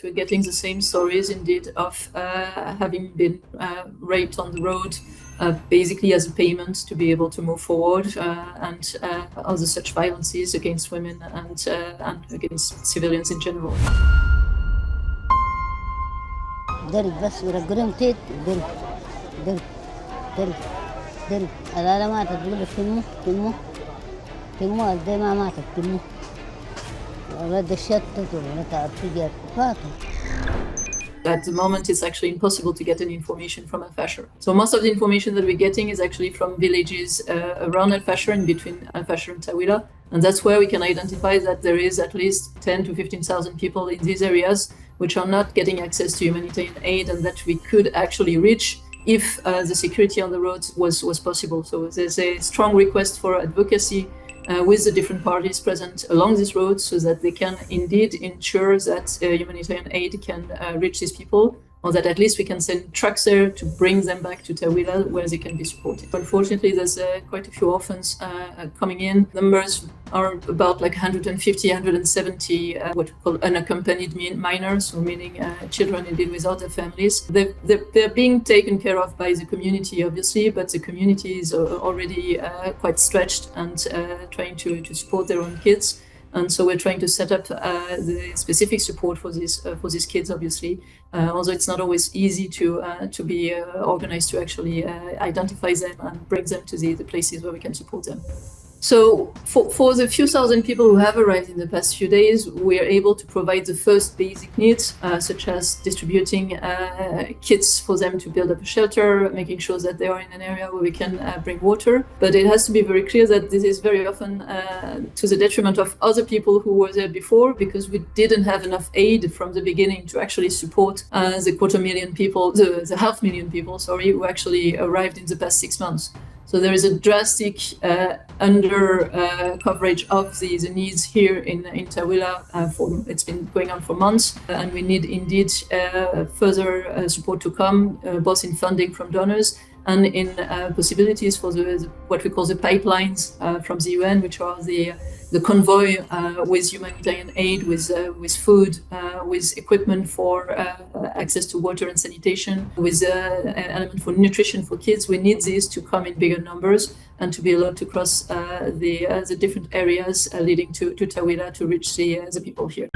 we're getting the same stories indeed of having been raped on the road, basically as a payment to be able to move forward, and other such violences against women and against civilians in general. بس يرجعون تيت دل لا ما تقول تمو قد ما ماتت تمو ولا دشت ولا تعرفي فاتوا. At the moment, it's actually impossible to get any information from الفاشر. So most of the information that we're getting is actually from villages around الفاشر and between الفاشر and Tawila. And that's where we can identify that there is at least 10 to 15,000 people in these areas which are not getting access to humanitarian aid, and that we could actually reach if the security on the roads was possible. So there's a strong request for advocacy with the different parties present along these roads so that they can indeed ensure that humanitarian aid can reach these people, or that at least we can send trucks there to bring them back to Tawila where they can be supported. Unfortunately, there's quite a few orphans coming in. Numbers are about like 150, 170 what we call unaccompanied minors, so meaning children indeed without their families. They're being taken care of by the community, obviously, but the community is already quite stretched and trying to support their own kids. And so we're trying to set up the specific support for these kids, obviously, although it's not always easy to be organized to actually identify them and bring them to the places where we can support them. So for the few thousand people who have arrived in the past few days, we are able to provide the first basic needs, such as distributing kits for them to build up a shelter, making sure that they are in an area where we can bring water. But it has to be very clear that this is very often to the detriment of other people who were there before, because we didn't have enough aid from the beginning to actually support the 250,000 people, the 500,000 people, who actually arrived in the past 6 months. So there is a drastic under coverage of the needs here in Tawila. It's been going on for months, and we need indeed further support to come, both in funding from donors and in possibilities for what we call the pipelines from the UN, which are the convoy with humanitarian aid, with food, with equipment for access to water and sanitation, with an element for nutrition for kids. We need these to come in bigger numbers and to be allowed to cross the different areas leading to Tawila to reach the people here.